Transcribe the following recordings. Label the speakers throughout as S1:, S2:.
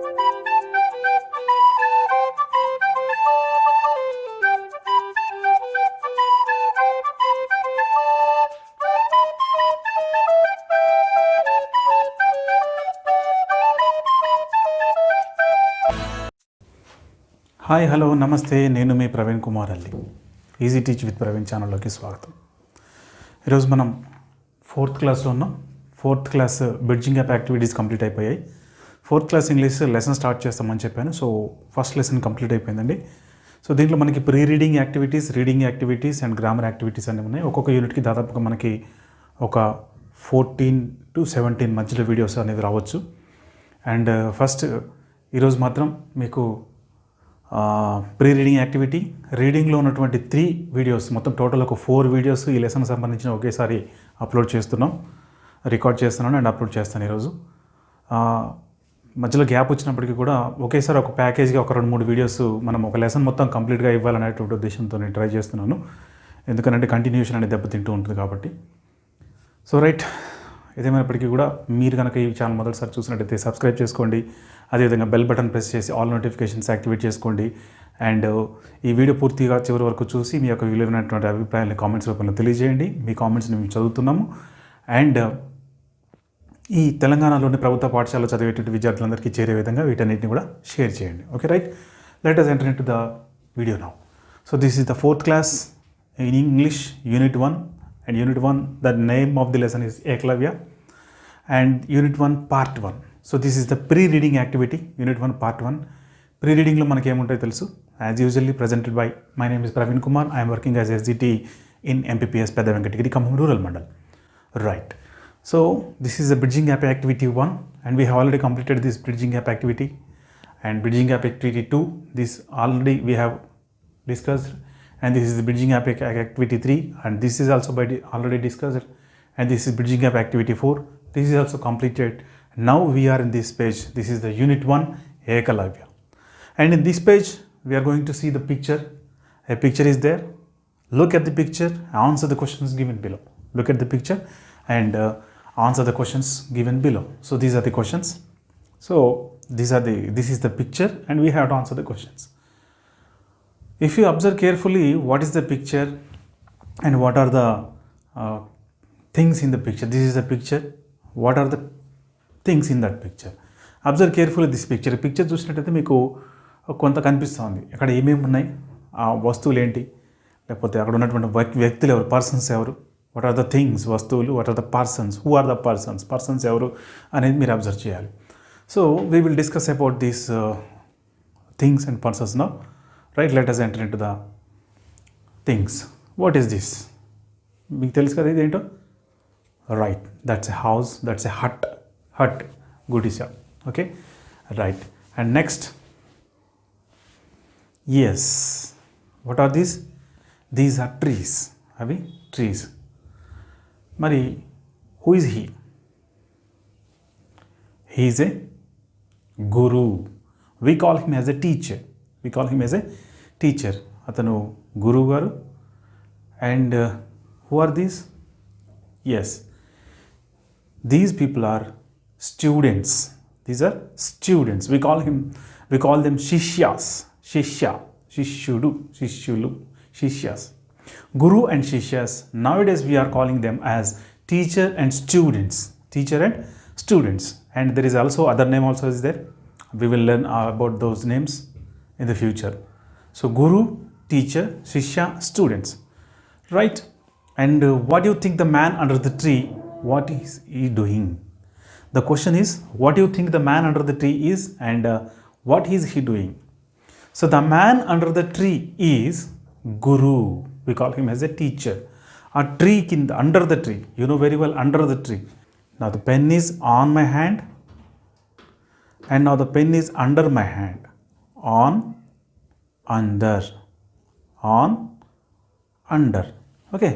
S1: Hi hello నమస్తే, నేను మీ ప్రవీణ్ కుమార్ అల్లి. ఈజీ టీచ్ విత్ ప్రవీణ్ ఛానల్లోకి స్వాగతం. ఈరోజు మనం 4th క్లాస్లో ఉన్నాం. 4th class bridging gap activities complete అయిపోయాయి. 4th class English lesson start చేస్తామని చెప్పాను. సో ఫస్ట్ లెసన్ కంప్లీట్ అయిపోయిందండి. సో దీంట్లో మనకి pre reading activities and grammar activities అన్నీ ఉన్నాయి. ఒక్కొక్క యూనిట్కి దాదాపుగా మనకి ఒక 14 to 17 మధ్యలో వీడియోస్ అనేది రావచ్చు. అండ్ ఫస్ట్ ఈరోజు మాత్రం మీకు ప్రీ రీడింగ్ యాక్టివిటీ, రీడింగ్లో ఉన్నటువంటి 3 వీడియోస్, మొత్తం టోటల్ ఒక 4 వీడియోస్ ఈ లెసన్కి సంబంధించిన ఒకేసారి రికార్డ్ చేస్తున్నాను అండ్ అప్లోడ్ చేస్తాను ఈరోజు. మధ్యలో గ్యాప్ వచ్చినప్పటికీ కూడా ఒకేసారి ఒక ప్యాకేజ్గా ఒక 2-3 వీడియోస్ మనం ఒక లెసన్ మొత్తం కంప్లీట్గా ఇవ్వాలనేటువంటి ఉద్దేశంతో నేను ట్రై చేస్తున్నాను. ఎందుకంటే కంటిన్యూషన్ అనేది దెబ్బతింటూ ఉంటుంది కాబట్టి. సో రైట్, ఏదేమైనప్పటికీ కూడా మీరు కనుక ఈ ఛానల్ మొదటిసారి చూసినట్టయితే సబ్స్క్రైబ్ చేసుకోండి. అదేవిధంగా బెల్ బటన్ ప్రెస్ చేసి ఆల్ నోటిఫికేషన్స్ యాక్టివేట్ చేసుకోండి. అండ్ ఈ వీడియో పూర్తిగా చివరి వరకు చూసి మీ యొక్క విలువైనటువంటి అభిప్రాయాన్ని కామెంట్స్ రూపంలో తెలియజేయండి. మీ కామెంట్స్ని మేము చదువుతున్నాము. అండ్ ఈ తెలంగాణలోని ప్రభుత్వ పాఠశాలలో చదివేటువంటి విద్యార్థులందరికీ చేరే విధంగా వీటన్నిటిని కూడా షేర్ చేయండి. Okay right, let us enter into the video now. So this is the 4th class in English Unit 1, and Unit 1 the name of the lesson is Eklavya, and Unit 1 Part 1. So this is the pre-reading activity, Unit 1 Part 1. Pre-reading లో మనకి ఏముంటాయో తెలుసు. As usually presented by, my name is Praveen Kumar. I am working as SGT in MPPS Pedda Venkatagiri Khammam Rural Mandal. Right. So this is the bridging gap activity 1, and we have already completed this bridging gap activity. And bridging gap activity 2, this already we have discussed. And this is the bridging gap activity 3, and this is also already discussed. And this is bridging gap activity 4. This is also completed. Now we are in this page. This is the Unit 1 Ekalavya. And in this page we are going to see the picture. A picture is there. Look at the picture, answer the questions given below. Look at the picture and answer the questions given below. So these are the questions. So this is the picture and we have to answer the questions. If you observe carefully what is the picture and what are the things in the picture. This is the picture. What are the things in that picture? Observe carefully this picture. Picture చూసినట్టయితే మీకు కొంత కనిపిస్తుంది. అక్కడ ఏమేమి ఉన్నాయి, ఆ వస్తువులు ఏంటి, లేకపోతే అక్కడ ఉన్నటువంటి వ్యక్తులు ఎవరు, పర్సన్స్ ఎవరు, వాట్ ఆర్ ద థింగ్స్, వస్తువులు, what are the persons, who are the persons ఎవరు అనేది మీరు అబ్జర్వ్ చేయాలి. So we will discuss about these things and persons now. Right, let us enter into the things. What is this? మీకు తెలుసు కదా ఇది ఏంటో. Right, that's a house, that's a hut, good is okay, right. And next, yes, what are these? These are trees. Avi trees. Mari, who is he? He is a guru. We call him as a teacher. Atanu guru garu. And who are these? Yes, these people are students. These are students. We call them shishyas. Shishyulu, shishyas. Guru and shishyas. Nowadays we are calling them as teacher and students. And there is also other name also is there. We will learn about those names in the future. So guru, teacher, shishya, students. Right? And what do you think the man under the tree, what is he doing? The question is, what do you think the man under the tree is, and what is he doing? So the man under the tree is guru. We call him as a teacher. A tree under the tree, you know very well, under the tree. Now the pen is on my hand, and now the pen is under my hand. On, under, okay,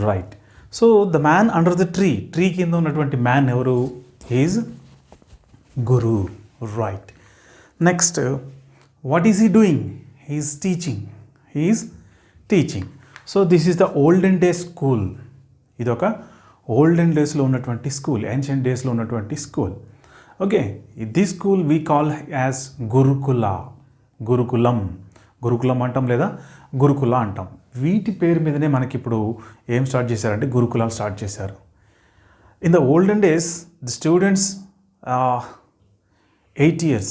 S1: right. So the man under the tree కింద ఉన్నటువంటి man ఎవరు? He is guru, right. Next, what is he doing? He is teaching. So this is the olden days school. ఇదొక olden డేస్లో ఉన్నటువంటి school, ancient డేస్లో ఉన్నటువంటి school. Okay, this school we call as gurukulam అంటాం లేదా గురుకుల అంటాం. వీటి పేరు మీదనే మనకి ఇప్పుడు ఏం స్టార్ట్ చేశారంటే గురుకులాలు స్టార్ట్ చేశారు. In the olden days the students 8 years,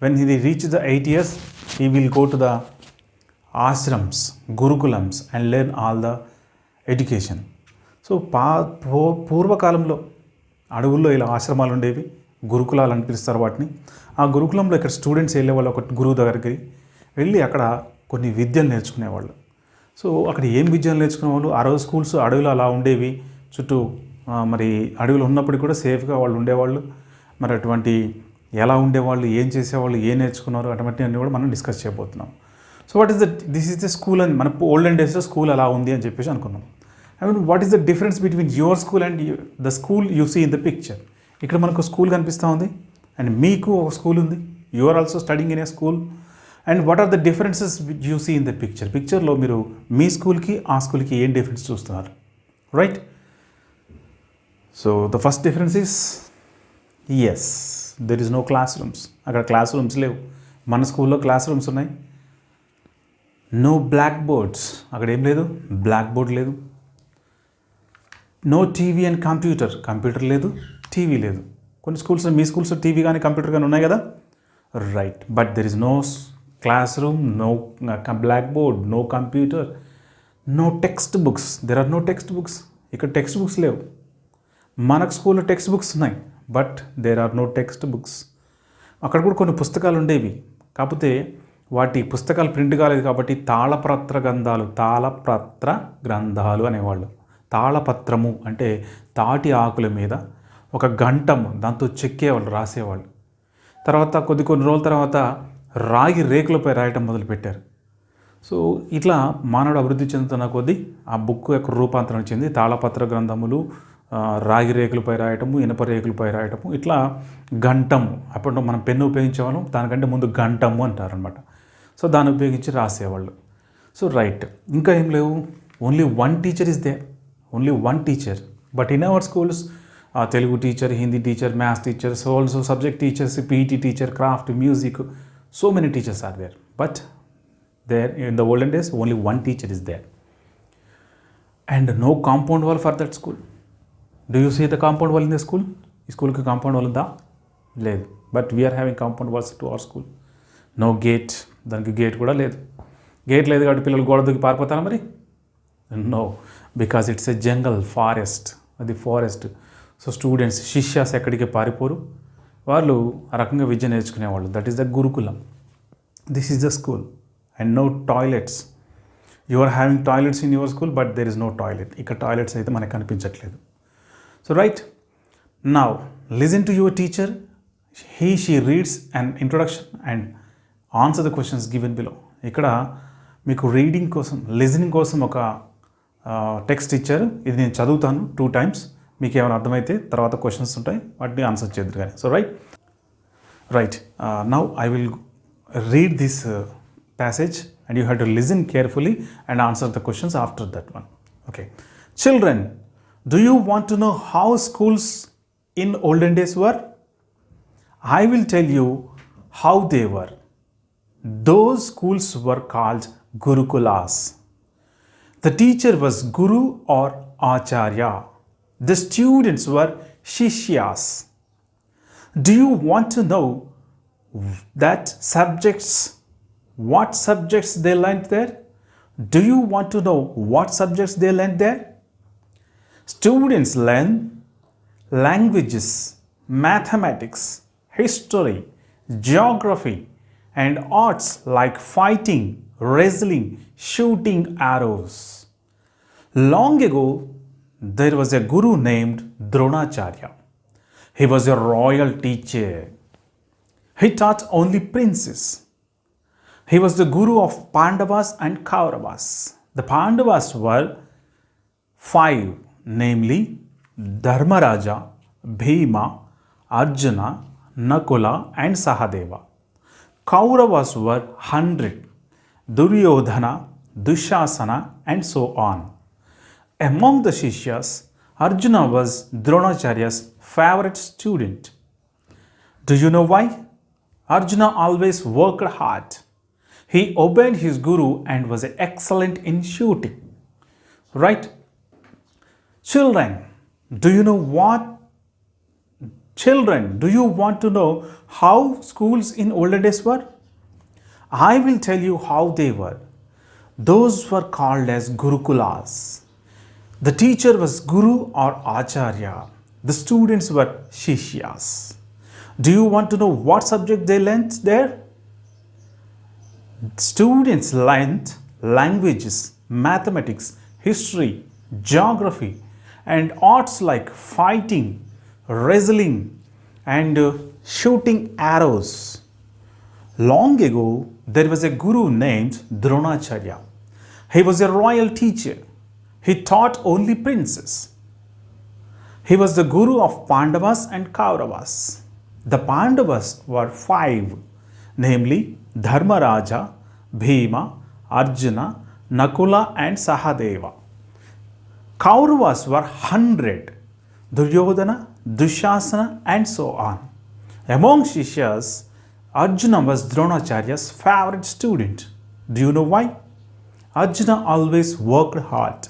S1: when he reaches the 8 years, he will go to the ashrams, gurukulams and learn all the education. So పూర్వకాలంలో అడవుల్లో ఇలా ఆశ్రమాలు ఉండేవి, గురుకులాలు అని పిలుస్తారు వాటిని. ఆ గురుకులంలో ఇక్కడ స్టూడెంట్స్ వెళ్ళేవాళ్ళు, ఒక గురువు దగ్గరికి వెళ్ళి అక్కడ కొన్ని విద్యలు నేర్చుకునేవాళ్ళు. సో అక్కడ ఏం విద్యలు నేర్చుకునేవాళ్ళు, ఆ రోజు స్కూల్స్ అడవిలో అలా ఉండేవి, చుట్టూ మరి అడవిలో ఉన్నప్పటికీ కూడా సేఫ్గా వాళ్ళు ఉండేవాళ్ళు. మరి అటువంటి ఎలా ఉండేవాళ్ళు, ఏం చేసేవాళ్ళు, ఏం నేర్చుకున్నారు, అటువంటి అన్నీ కూడా మనం డిస్కస్ చేయబోతున్నాం. So this is the school అని మన ఓల్డెన్ డేస్లో స్కూల్ అలా ఉంది అని చెప్పేసి అనుకున్నాం. I mean what is the difference between your school and the school you see in the picture. ఇక్కడ మనకు స్కూల్ కనిపిస్తూ ఉంది అండ్ మీకు ఒక స్కూల్ ఉంది, you are also studying in a school. And what are the differences which you see in the పిక్చర్లో మీరు మీ స్కూల్కి ఆ స్కూల్కి ఏం డిఫరెన్స్ చూస్తున్నారు, right? So the first difference is yes, there is no class rooms. అక్కడ క్లాస్ రూమ్స్ లేవు. మన స్కూల్లో క్లాస్ రూమ్స్ ఉన్నాయి. నో బ్లాక్ బోర్డ్స్, అక్కడ ఏం లేదు, బ్లాక్ బోర్డ్ లేదు. నో టీవీ అండ్ కంప్యూటర్ లేదు, టీవీ లేదు. కొన్ని స్కూల్స్, మీ స్కూల్స్లో టీవీ కానీ కంప్యూటర్ కానీ ఉన్నాయి కదా, right. But there is no class room, no black board, no computer, no text books. There are no text books. ఇక్కడ టెక్స్ట్ బుక్స్ లేవు. మనకు స్కూల్లో టెక్స్ట్ బుక్స్ ఉన్నాయి, but there are no text books. అక్కడ కూడా కొన్ని పుస్తకాలు ఉండేవి, కాకపోతే వాటి పుస్తకాలు ప్రింట్ కాలేదు కాబట్టి తాళపత్ర గ్రంథాలు అనేవాళ్ళు. తాళపత్రము అంటే తాటి ఆకుల మీద ఒక గంటము దాంతో చెక్కేవాళ్ళు, రాసేవాళ్ళు. తర్వాత కొన్ని రోజుల తర్వాత రాగి రేకులపై రాయటం మొదలుపెట్టారు. సో ఇట్లా మానవుడు అభివృద్ధి చెందుతున్న కొద్దీ ఆ బుక్ యొక్క రూపాంతరం చెంది తాళపత్ర గ్రంథములు, రాగి రేకులపై రాయటము, ఇనప రేకులపై రాయటము, ఇట్లా గంటము. అప్పుడు మనం పెన్ను ఉపయోగించేవాళ్ళం, దానికంటే ముందు గంటము అంటారనమాట. సో దాన్ని ఉపయోగించి రాసేవాళ్ళు. సో రైట్, ఇంకా ఏం లేవు. Only one teacher is there, only one teacher. But in our schools Telugu teacher, Hindi teacher, maths teacher, so also subject teachers, PET teacher, craft, music, so many teachers are there. But there in the olden days only one teacher is there and no compound wall for that school. Do you see the compound wall in the school? ఈ స్కూల్కి compound wall ఉందా? లేదు. But we are having compound walls to our school. No gate, దానికి gate కూడా లేదు. Gate లేదు కాబట్టి పిల్లలు గోడ దూకి పారిపోతారా మరి? No, because it's a jungle, forest. అది ఫారెస్ట్. సో స్టూడెంట్స్, శిష్యాస్ ఎక్కడికి పారిపోరు, వాళ్ళు ఆ రకంగా విద్య నేర్చుకునేవాళ్ళు. That is the gurukulam. This is the school. And no toilets. You are having toilets in your school, but there is no toilet. ఇక్కడ toilets అయితే మనకు కనిపించట్లేదు. So right, now listen to your teacher. She reads an introduction and answer the questions given below. ఇక్కడ మీకు reading కోసం, listening కోసం ఒక text ఇచ్చారు. ఇది నేను చదువుతాను 2 times. మీకు ఏమైనా అర్థమైతే తర్వాత క్వశ్చన్స్ ఉంటాయి, వాటిని ఆన్సర్ చేద్దరు కానీ. So right, now I will read this passage and you have to listen carefully and answer the questions after that one. Okay. Children, do you want to know how schools in olden days were? I will tell you how they were. Those schools were called Gurukulas. The teacher was Guru or Acharya. The students were Shishyas. Do you want to know what subjects they learned there? Do you want to know what subjects they learned there? Students learn languages, mathematics, history, geography, and arts like fighting, wrestling, shooting arrows. Long ago, there was a guru named Dronacharya. He was a royal teacher. He taught only princes. He was the guru of Pandavas and Kauravas. The Pandavas were 5, namely Dharmaraja, Bhima, Arjuna, Nakula and Sahadeva. Kauravas were 100, Duryodhana, Dushasana and so on. Among the Shishyas, Arjuna was Dronacharya's favorite student. Do you know why? Arjuna always worked hard. He obeyed his guru and was excellent in shooting. Right? Children, do you know what? Children, do you want to know how schools in older days were? I will tell you how they were. Those were called as Gurukulas. The teacher was Guru or Acharya. The students were Shishyas. Do you want to know what subject they learnt there? Students learnt languages, mathematics, history, geography, and arts like fighting, wrestling, and shooting arrows. Long ago, there was a guru named Dronacharya. He was a royal teacher. He taught only princes. He was the guru of Pandavas and Kauravas. The Pandavas were 5, namely Dharmaraja, Bhima, Arjuna, Nakula, and Sahadeva. Kauravas were 100, Duryodhana, Dushasana, and so on. Among Shishyas, Arjuna was Dronacharya's favorite student. Do you know why? Arjuna always worked hard.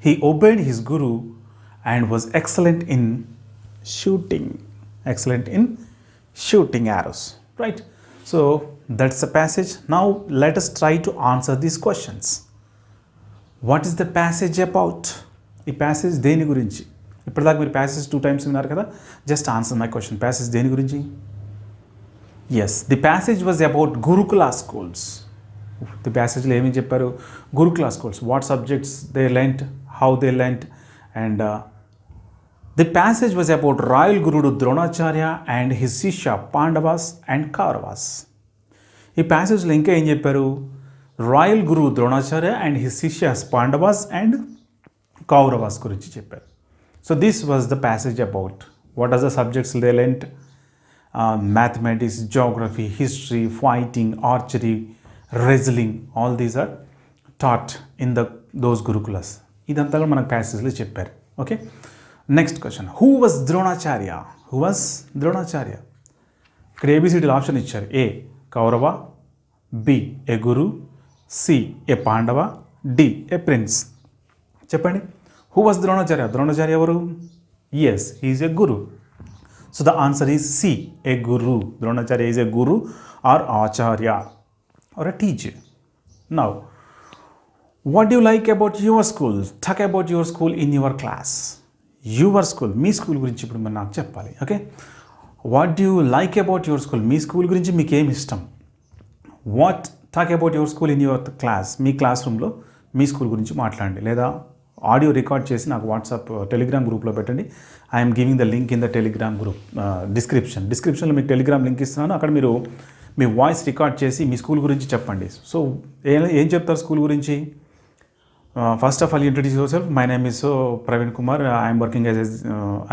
S1: He obeyed his guru and was excellent in shooting. Excellent in shooting arrows. Right? So that's the passage. Now let us try to answer these questions. What is the passage about? ఈ passage దేని గురించి? ఇప్పటిదాకా మీరు passage 2 times విన్నారు కదా. Just answer my question. Passage దేని గురించి? Yes, the passage was about gurukula schools. The ప్యాసేజ్లో ఏమేమి చెప్పారు? Gurukula schools, what subjects they learnt, how they learnt, and the passage was about royal గురుడు ద్రోణాచార్య అండ్ హిస్ శిష్య పాండవాస్ అండ్ కౌరవాస్. ఈ ప్యాసేజ్లో ఇంకా ఏం చెప్పారు? రాయల్ గురువు Dronacharya and his shishyas Pandavas and Kauravas గురించి చెప్పారు. So this was the passage about what are the subjects they learnt. Mathematics, geography, history, fighting, archery, wrestling, all these are taught in those gurukulas. ఇదంతా కూడా మనకు ప్యాసేజ్లో చెప్పారు. Okay, next question. Who was Dronacharya? Who was Dronacharya? ఇక్కడ ఏబిసిడీలో option ఇచ్చారు. A Kaurava, B a guru, C a Pandava, D a prince. చెప్పండి, who was Dronacharya? Dronacharya ఎవరు? Yes, he is a guru. So the answer is C, a guru. Dronacharya is a guru or acharya or a teacher. Now, what do you like about your school? Talk about your school in your class. Your school, me school గురించి ఇప్పుడు మీరు నాకు చెప్పాలి. Okay, what do you like about your school? Me school గురించి మీకు ఏమి ఇష్టం? What talk about your school in your class. Me class రూమ్లో మీ స్కూల్ గురించి మాట్లాడండి, లేదా ఆడియో రికార్డ్ చేసి నాకు వాట్సాప్ టెలిగ్రామ్ గ్రూప్లో పెట్టండి. I'm giving the link in the Telegram group డిస్క్రిప్షన్లో మీకు టెలిగ్రామ్ లింక్ ఇస్తున్నాను. అక్కడ మీరు మీ వాయిస్ రికార్డ్ చేసి మీ స్కూల్ గురించి చెప్పండి. సో ఏం చెప్తారు స్కూల్ గురించి? First of all introduce your self. My name is Praveen Kumar. I'm working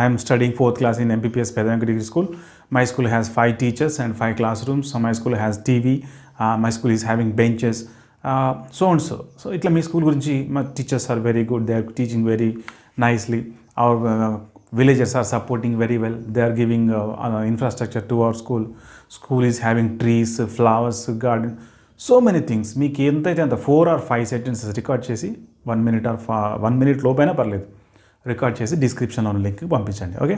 S1: I'm studying 4th class in MPPS Pedagogic Degree School. My school has 5 teachers and 5 classrooms. So my school has TV. My school is having benches. So and so. So itla మీ school గురించి, మా teachers are very good, they are teaching very nicely. Our villagers are supporting very well. They are giving infrastructure to our school. School is having trees, flowers, garden, so many things. మీకు ఎంతైతే అంత 4 or 5 sentences record చేసి 1 minute or 1 minute లోపైనా పర్లేదు, record చేసి డిస్క్రిప్షన్లో ఉన్న link పంపించండి. Okay,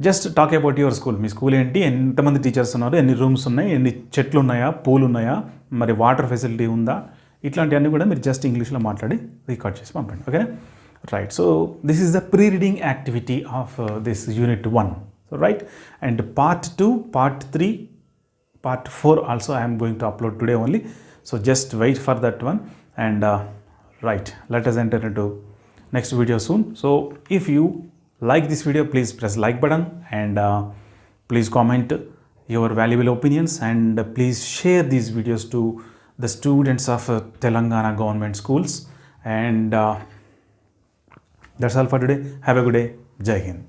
S1: just talk about your school. Me school ఏంటి, ఎంతమంది టీచర్స్ ఉన్నారు, ఎన్ని రూమ్స్ ఉన్నాయి, ఎన్ని చెట్లు ఉన్నాయా, పూలు ఉన్నాయా, మరి వాటర్ ఫెసిలిటీ ఉందా, ఇట్లాంటివన్నీ కూడా మీరు జస్ట్ ఇంగ్లీష్లో మాట్లాడి రికార్డ్ చేసి పంపండి. ఓకేనా? Right, so this is the pre-reading activity of this unit 1. So right, and part 2, part 3, part 4 also I am going to upload today only. So just wait for that one, and right, let us enter into next video soon. So if you like this video, please press like button, and please comment your valuable opinions, and please share these videos to the students of Telangana government schools. And that's all for today. Have a good day. Jai Hind.